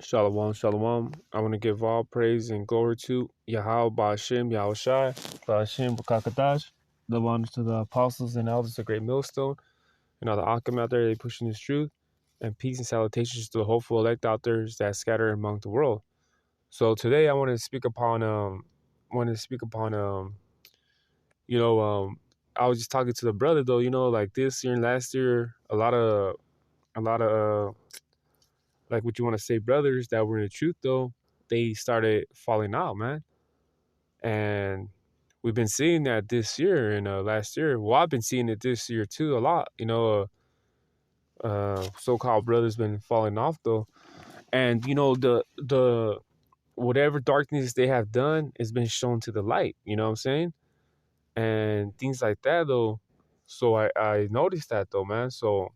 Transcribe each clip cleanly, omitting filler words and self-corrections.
Shalom, shalom. I want to give all praise and glory to Yahweh, Ba'ashem, Yahushai, Ba'ashem, B'kakadash. The honors to the apostles and elders of Great Millstone, and all the Akim out there, they pushing this truth. And peace and salutations to the hopeful elect out there that scatter among the world. So today I want to speak upon, you know, I was just talking to the brother though, like this year and last year, a lot of, like what you want to say, brothers that were in the truth though, they started falling out, man. And we've been seeing that this year and last year. Well, I've been seeing it this year too a lot. So-called brothers been falling off though, and the whatever darkness they have done has been shown to the light. You know what I'm saying? And things like that though. So I noticed that though, man. So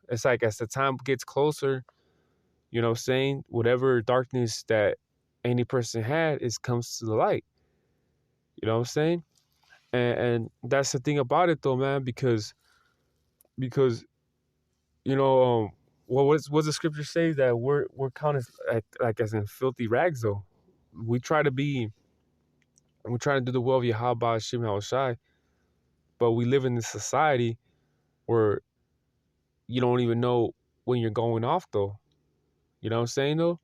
it's like as the time gets closer, you know what I'm saying, whatever darkness that any person had is comes to the light. You know what I'm saying? And that's the thing about it though, man, because you know what's the scripture say that we're counted like as in filthy rags though. We try to be we try to do the will of Yahweh Shem Shai, but we live in this society where you don't even know when you're going off though. You know what I'm saying though?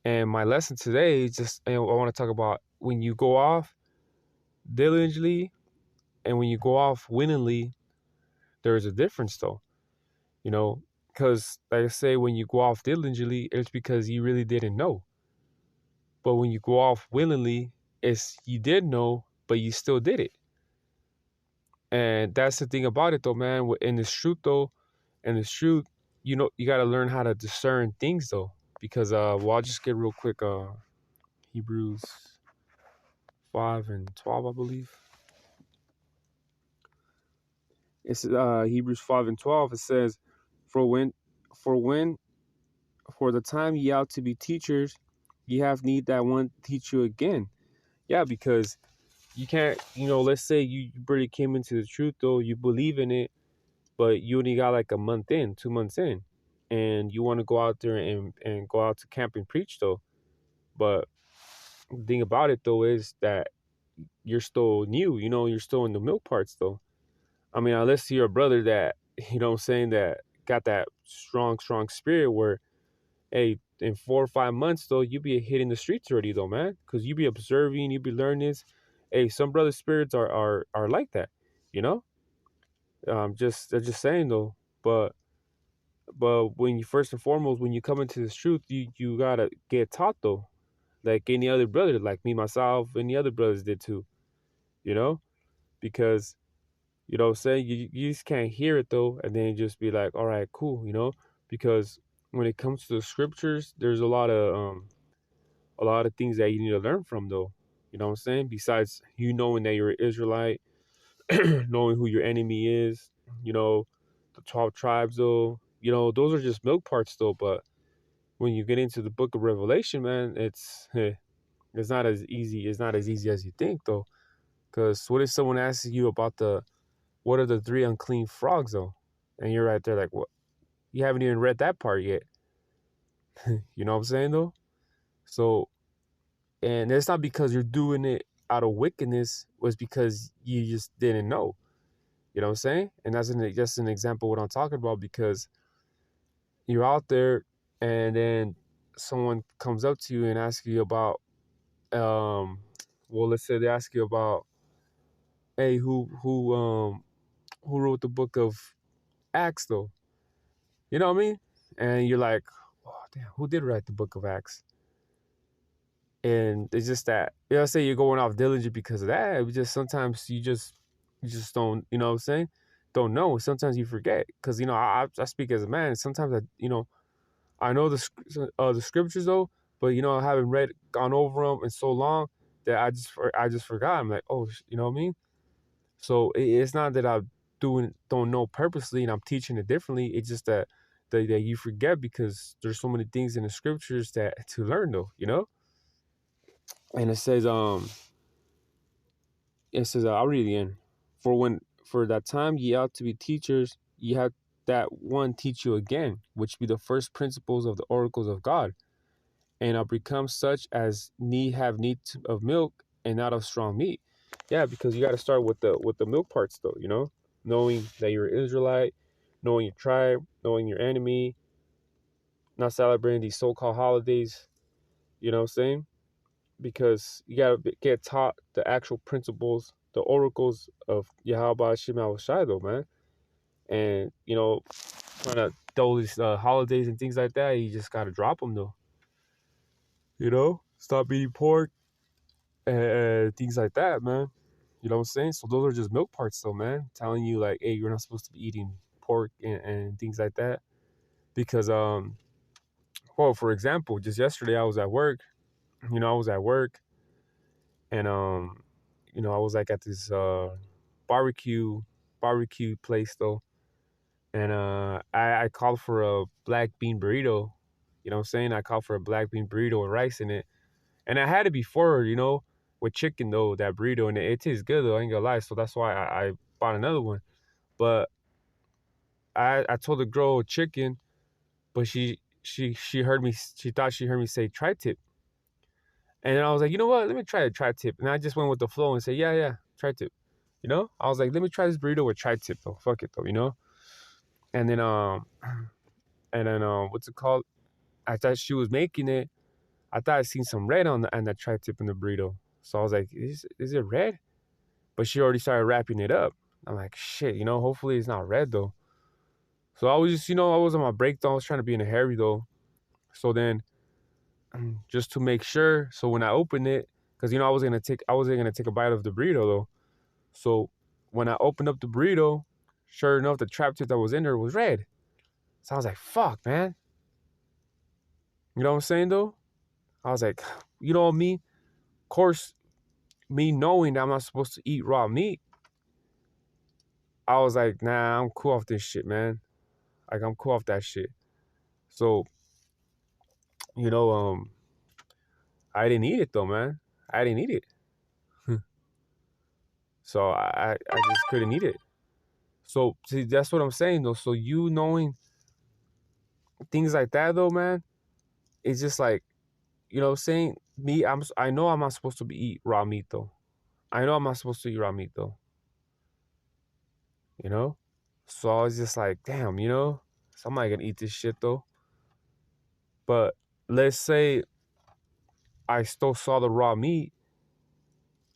And my lesson today is just, I want to talk about when you go off diligently and when you go off willingly, there is a difference though. Because like I say, when you go off diligently, it's because you really didn't know. But when you go off willingly, it's you did know, but you still did it. And that's the thing about it though, man. In this truth though, you got to learn how to discern things though. Because I'll just get real quick Hebrews 5 and 12, I believe. It's Hebrews 5 and 12. It says, For when for the time ye ought to be teachers, ye have need that one teach you again. Yeah, because you can't, let's say you really came into the truth though, you believe in it, but you only got like a month in, 2 months in, and you want to go out there and go out to camp and preach though. But the thing about it though is that you're still new, you're still in the milk parts though. I mean, unless you're a brother that, I'm saying, that got that strong spirit where, hey, in 4 or 5 months though, you be hitting the streets already though, man, because you be observing, you be learning this. Hey, some brother spirits are like that, you know. Just saying though, but when you first and foremost, when you come into this truth, you gotta get taught though, like any other brother, like me myself, any other brothers did too, you know, because you know what I'm saying, you just can't hear it though, and then just be like, all right, cool, because when it comes to the scriptures, there's a lot of things that you need to learn from though. You know what I'm saying? Besides you knowing that you're an Israelite, knowing who your enemy is, the 12 tribes though, those are just milk parts though. But when you get into the book of Revelation, man, it's not as easy. It's not as easy as you think though. Because what if someone asks you about what are the three unclean frogs though? And you're right there like, what? You haven't even read that part yet. You know what I'm saying though? So, and it's not because you're doing it out of wickedness, it's because you just didn't know. You know what I'm saying? And that's just an example of what I'm talking about, because you're out there and then someone comes up to you and asks you about, well, let's say they ask you about, hey, who wrote the book of Acts though? You know what I mean? And you're like, oh, damn, who did write the book of Acts? And it's just that, say you're going off diligent because of that. It's just sometimes you just don't, you know what I'm saying? Don't know. Sometimes you forget because, I speak as a man. Sometimes I know the scriptures though, but, I haven't gone over them in so long that I just forgot. I'm like, oh, you know what I mean? So it's not that I don't know purposely and I'm teaching it differently. It's just that you forget because there's so many things in the scriptures that to learn though, And it says, I'll read it again. For that time ye ought to be teachers, ye have that one teach you again, which be the first principles of the oracles of God. and become such as have need of milk and not of strong meat. Yeah, because you got to start with the milk parts though, knowing that you're an Israelite, knowing your tribe, knowing your enemy, not celebrating these so-called holidays. You know what I'm saying? Because you got to get taught the actual principles, the oracles of Yahweh Shema Shai though, man. And trying to throw these holidays and things like that, you just got to drop them though. Stop eating pork and things like that, man. You know what I'm saying? So those are just milk parts though, man. Telling you like, hey, you're not supposed to be eating pork and things like that. Because well, for example, just yesterday I was at work. I was at work and I was like at this barbecue place though. And I called for a black bean burrito. You know what I'm saying? I called for a black bean burrito with rice in it. And I had it before, with chicken though, that burrito, and it tastes good though, I ain't gonna lie. So that's why I bought another one. But I told the girl chicken, but she heard me, she thought she heard me say tri-tip. And then I was like, you know what? Let me try a tri-tip. And I just went with the flow and said, yeah, tri-tip. I was like, let me try this burrito with tri-tip though. Fuck it though. And then what's it called? I thought she was making it. I thought I seen some red on the tri-tip in the burrito. So I was like, is it red? But she already started wrapping it up. I'm like, shit, hopefully it's not red though. So I was just, I was on my break though. I was trying to be in a hurry though. So then, just to make sure, so when I opened it, because I wasn't gonna take a bite of the burrito though. So when I opened up the burrito, sure enough, the trap tip that was in there was red. So I was like, fuck, man. You know what I'm saying though? I was like, me, of course, me knowing that I'm not supposed to eat raw meat, I was like, nah, I'm cool off this shit, man. Like, I'm cool off that shit. So, you know, um, I didn't eat it though, man. I didn't eat it. So I just couldn't eat it. So see, that's what I'm saying though. So you knowing things like that though, man, it's just like, saying me, I know I'm not supposed to eat raw meat though. I know I'm not supposed to eat raw meat though. You know? So I was just like, damn, somebody gonna eat this shit though. But let's say I still saw the raw meat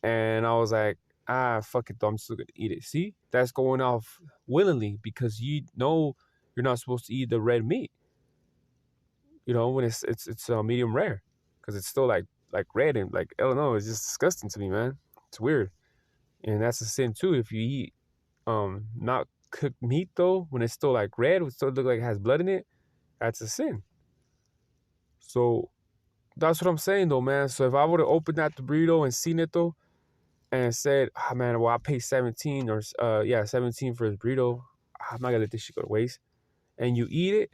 and I was like, fuck it though, I'm still gonna eat it. See? That's going off willingly because you know you're not supposed to eat the red meat. When it's medium rare. Because it's still like red and like I don't know, it's just disgusting to me, man. It's weird. And that's a sin too. If you eat not cooked meat though, when it's still like red, it still look like it has blood in it, that's a sin. So that's what I'm saying though, man. So if I would have opened that the burrito and seen it though, and said, oh man, well I paid 17 or 17 for this burrito, I'm not gonna let this shit go to waste. And you eat it,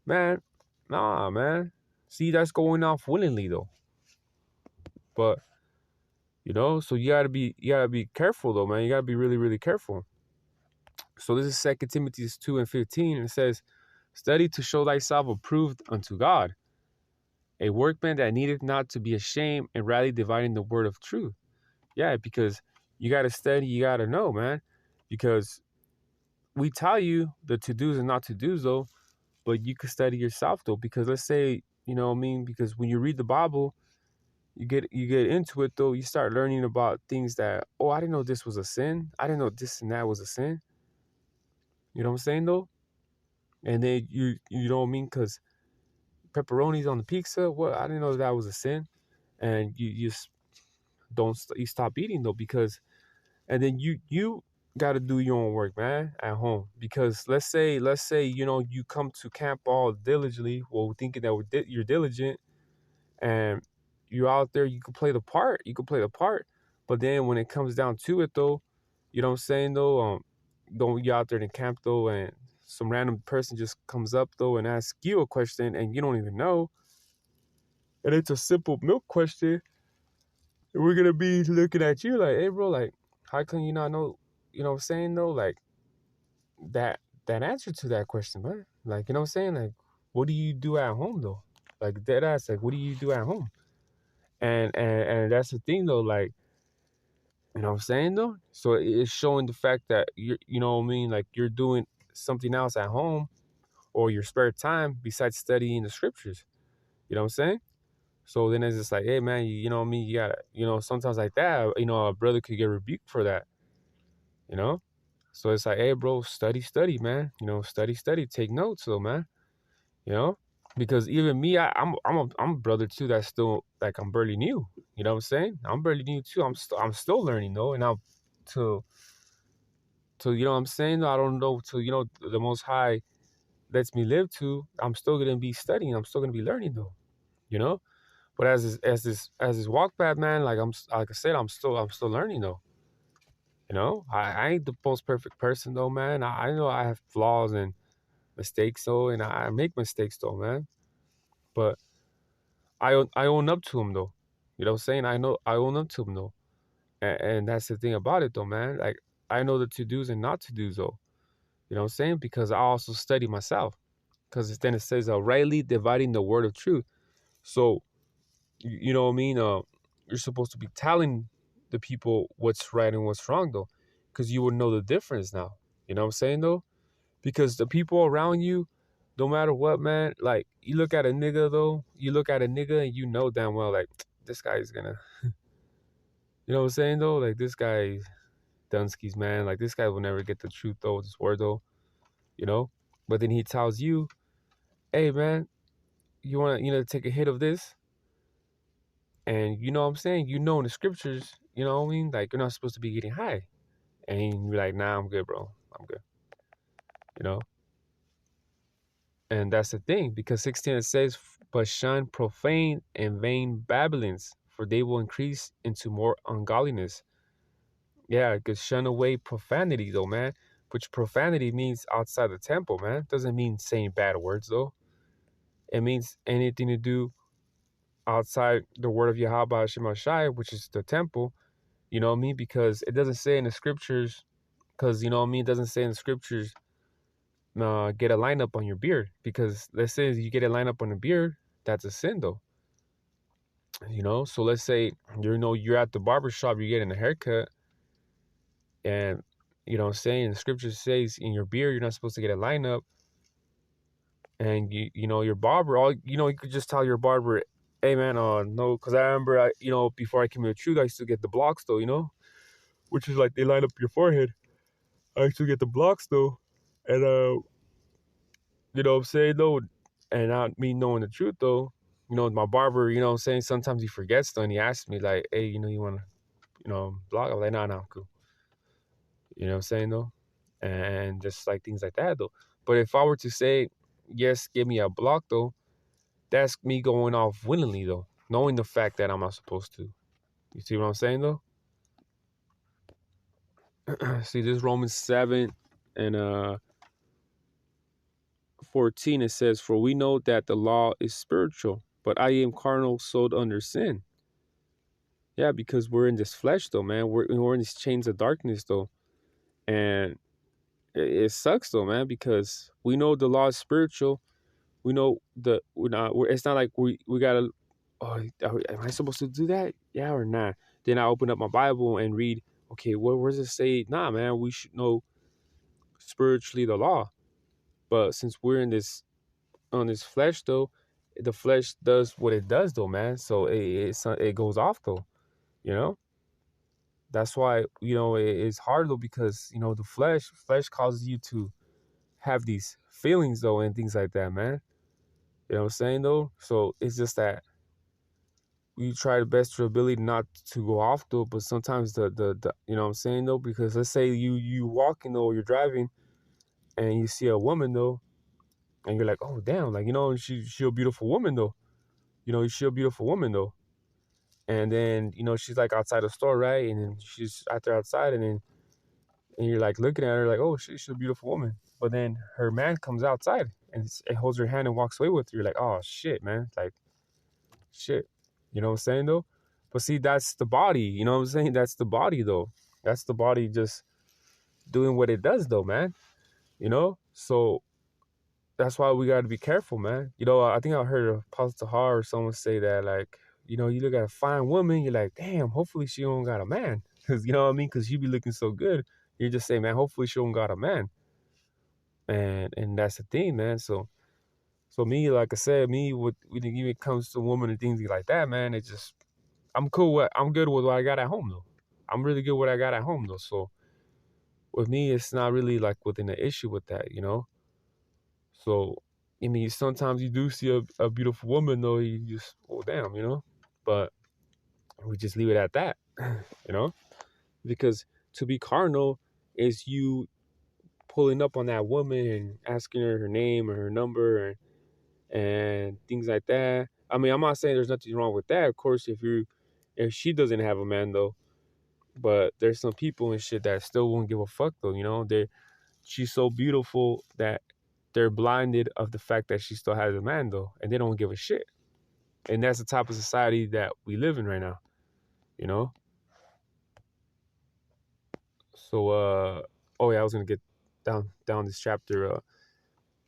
man, nah, man. See, that's going off willingly though. But so you gotta be careful though, man. You gotta be really, really careful. So this is 2 Timothy 2:15, and it says, study to show thyself approved unto God, a workman that needeth not to be ashamed, and rightly dividing the word of truth. Yeah, because you got to study, you got to know, man. Because we tell you the to-dos and not to-dos, though, but you could study yourself, though. Because let's say, because when you read the Bible, you get into it, though, you start learning about things that, oh, I didn't know this was a sin. I didn't know this and that was a sin. You know what I'm saying, though? And then you know what I mean? Because pepperoni's on the pizza, what? I didn't know that was a sin. And you just you stop eating, though, because and then you got to do your own work, man, at home. Because let's say you come to camp all diligently, well, thinking that you're diligent, and you're out there, you can play the part, but then when it comes down to it though, you know what I'm saying though, don't you out there in camp though, and some random person just comes up though and asks you a question and you don't even know, and it's a simple milk question, and we're gonna be looking at you like, hey bro, like, how can you not know, you know what I'm saying though, like that answer to that question, man? Like, you know what I'm saying? Like, what do you do at home though? Like dead ass. Like what do you do at home? And that's the thing though. Like you know what I'm saying though. So it's showing the fact that you know what I mean. Like you're doing something else at home or your spare time besides studying the scriptures. You know what I'm saying? So then it's just like, hey man, you know what I mean? You gotta, you know, sometimes like that, you know, a brother could get rebuked for that, you know? So it's like, hey bro, study, man. You know, study, take notes though, man. You know? Because even me, I'm a brother too that's still like I'm barely new. You know what I'm saying? I'm barely new too. I'm still learning though. And I'm to you know what I'm saying? I don't know to you know the most high lets me live to, I'm still gonna be studying, I'm still gonna be learning though, you know? But as this walk path, man, like like I said, I'm still learning though. You know, I ain't the most perfect person though, man. I know I have flaws and mistakes though, and I make mistakes though, man. But I own up to them though. You know what I'm saying? I know I own up to them though, and that's the thing about it though, man. Like I know the to dos and not to dos though. You know what I'm saying? Because I also study myself. Because then it says, rightly dividing the word of truth. So you know what I mean? You're supposed to be telling the people what's right and what's wrong though, because you would know the difference now. You know what I'm saying though? Because the people around you, no matter what, man, like you look at a nigga though, you look at a nigga and you know damn well like this guy is gonna, you know what I'm saying though? Like this guy, Dunskies, man, like this guy will never get the truth though, this word though, you know. But then he tells you, hey man, you wanna take a hit of this, and you know what I'm saying? You know in the scriptures, you know what I mean? Like you're not supposed to be getting high. And you're like, nah, I'm good, bro. I'm good. You know? And that's the thing, because 16 it says, but shun profane and vain babblings, for they will increase into more ungodliness. Yeah, because shun away profanity though, man. Which profanity means outside the temple, man. Doesn't mean saying bad words though. It means anything to do outside the word of Yahweh Shemashai, which is the temple. You know what I mean? Because it doesn't say in the scriptures, because you know what I mean, it doesn't say in the scriptures, get a lineup on your beard. Because let's say you get a lineup on a beard, that's a sin though. You know, so let's say you're at the barber shop, you're getting a haircut, and you know what I'm saying, the scripture says in your beard you're not supposed to get a lineup, and you know your barber, all you could just tell your barber, hey man, no, because I remember before I came to the truth, I used to get the blocks though, which is like they line up your forehead. I used to get the blocks though, and you know what I'm saying though, and not me knowing the truth though, my barber, you know what I'm saying, sometimes he forgets though, and he asks me like, hey, you want to, block? I'm like, nah, I'm cool. You know what I'm saying though, and just like things like that though. But if I were to say, yes, give me a block though, that's me going off willingly though, knowing the fact that I'm not supposed to. You see what I'm saying though? See this Romans 7 and 14, it says, for we know that the law is spiritual, but I am carnal, sold under sin. Yeah, because we're in this flesh though, man. We're in these chains of darkness though. And it sucks though, man, because we know the law is spiritual. We know it's not like we gotta, oh, am I supposed to do that? Yeah or not? Then I open up my Bible and read, okay, where does it say? Nah, man, we should know spiritually the law. But since we're in this on this flesh though, the flesh does what it does though, man. So it goes off though, you know. That's why it's hard though, because the flesh causes you to have these feelings though and things like that, man. You know what I'm saying though. So it's just that we try the best to ability not to go off though, but sometimes the you know what I'm saying though, because let's say you walking though, you're driving and you see a woman though, and you're like, oh damn, like she a beautiful woman though. She a beautiful woman though. And then, she's like outside the store, right? And then she's out there outside, and you're like looking at her like, oh, she's a beautiful woman. But then her man comes outside and it holds her hand and walks away with her. You're like, oh shit, man. Like, shit. You know what I'm saying though? But see, that's the body. You know what I'm saying? That's the body though. That's the body just doing what it does though, man. So that's why we got to be careful, man. You know, I think I heard a Pastor Har or someone say that, like, you know, you look at a fine woman, you're like, damn, hopefully she don't got a man. Because, you know what I mean? Because you be looking so good. You just say, man, hopefully she don't got a man. And that's the thing, man. So me, like I said, me, when it comes to women and things like that, man, it just, I'm good with what I got at home, though. I'm really good with what I got at home, though. So with me, it's not really like within the issue with that, you know? So, I mean, sometimes you do see a beautiful woman, though, you just, oh, damn, you know? But we just leave it at that, you know? Because to be carnal is you pulling up on that woman and asking her name or her number and things like that. I mean, I'm not saying there's nothing wrong with that. Of course, if she doesn't have a man though, but there's some people and shit that still won't give a fuck though. You know, she's so beautiful that they're blinded of the fact that she still has a man though, and they don't give a shit. And that's the type of society that we live in right now. You know. So, oh yeah, I was gonna get down this chapter.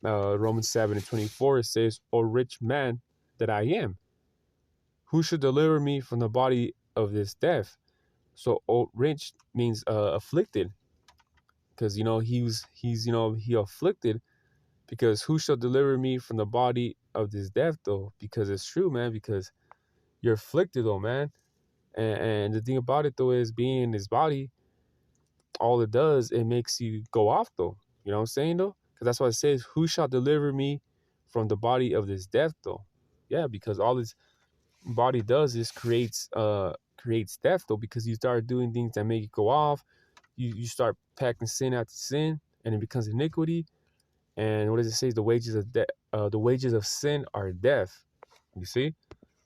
Romans 7:24. It says, "O rich man that I am, who should deliver me from the body of this death?" So, rich means afflicted, because you know he's you know he afflicted, because who shall deliver me from the body of this death though? Because it's true, man. Because you're afflicted though, man. And the thing about it though is being in this body, all it does, it makes you go off though. You know what I'm saying though? Because that's what it says. Who shall deliver me from the body of this death though? Yeah, because all this body does is creates death though, because you start doing things that make you go off. You start packing sin after sin, and it becomes iniquity. And what does it say? The wages of sin are death. You see?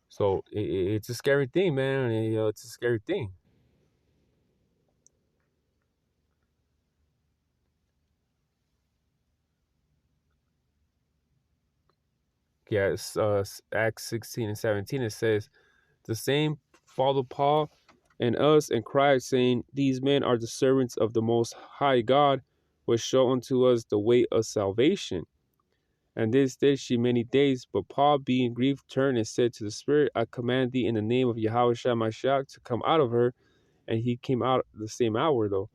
So it's a scary thing, man. And, you know, it's a scary thing. Yeah, it's, Acts 16 and 17. It says, "The same follow Paul and us and cried, saying, These men are the servants of the Most High God, which show unto us the way of salvation. And this did she many days. But Paul, being grieved, turned and said to the Spirit, I command thee in the name of Yahweh Shai Mashiach to come out of her. And he came out the same hour, though.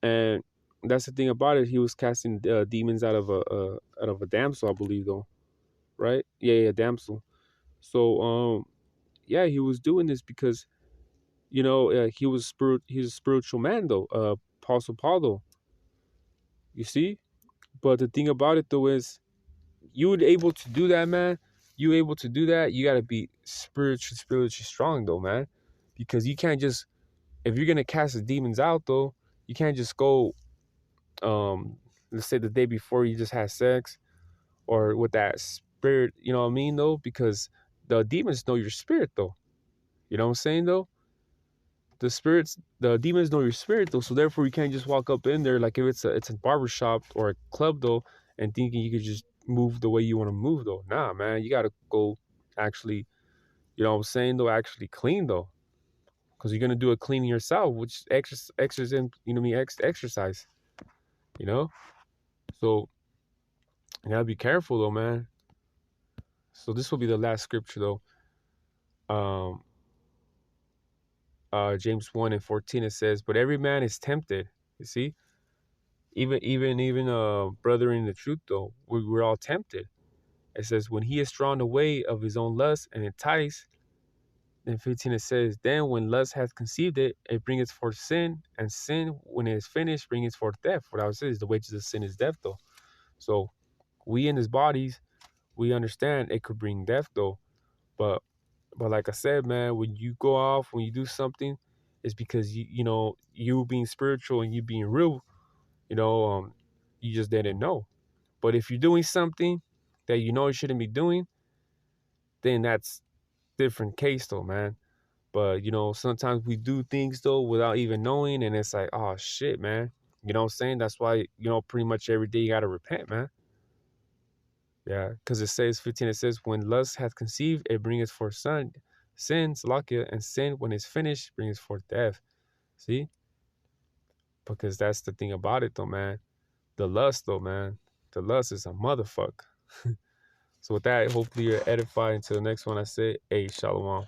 And that's the thing about it. He was casting demons out of a damsel, I believe, though. Right? Yeah, damsel. So, yeah, he was doing this because, you know, he's a spiritual man, though. Apostle Paul, though. You see? But the thing about it, though, is you would able to do that, man. You able to do that, you gotta be spiritually strong though, man. Because you can't just, if you're gonna cast the demons out though, you can't just go let's say the day before you just had sex or with that spirit, you know what I mean though? Because the demons know your spirit though. You know what I'm saying though? The demons know your spirit though, so therefore you can't just walk up in there like if it's a barber shop or a club though, and thinking you could just move the way you want to move though. Nah, man, you gotta go actually, you know what I'm saying though, actually clean though, because you're gonna do a cleaning yourself, which exercise, you know me, exercise, you know. So you gotta be careful though, man. So this will be the last scripture though. Um, James 1:14 it says, "But every man is tempted." You see, even brother in the truth though, we're all tempted. It says, when he is drawn away of his own lust and enticed. In 15 it says, then when lust hath conceived it, it bringeth forth sin, and sin, when it is finished, bringeth forth death. What I would say is the wages of sin is death, though. So we in his bodies, we understand it could bring death, though. But like I said, man, when you go off, when you do something, it's because you know you being spiritual and you being real, you know, you just didn't know. But if you're doing something that you know you shouldn't be doing, then that's different case, though, man. But, you know, sometimes we do things though without even knowing, and it's like, oh shit, man. You know what I'm saying? That's why, you know, pretty much every day you gotta repent, man. Yeah, because it says 15, it says, when lust hath conceived, it bringeth forth sin, Salakia, and sin, when it's finished, brings forth death. See? Because that's the thing about it though, man. The lust though, man. The lust is a motherfucker. So with that, hopefully you're edified. Until the next one, I say, hey, shalom.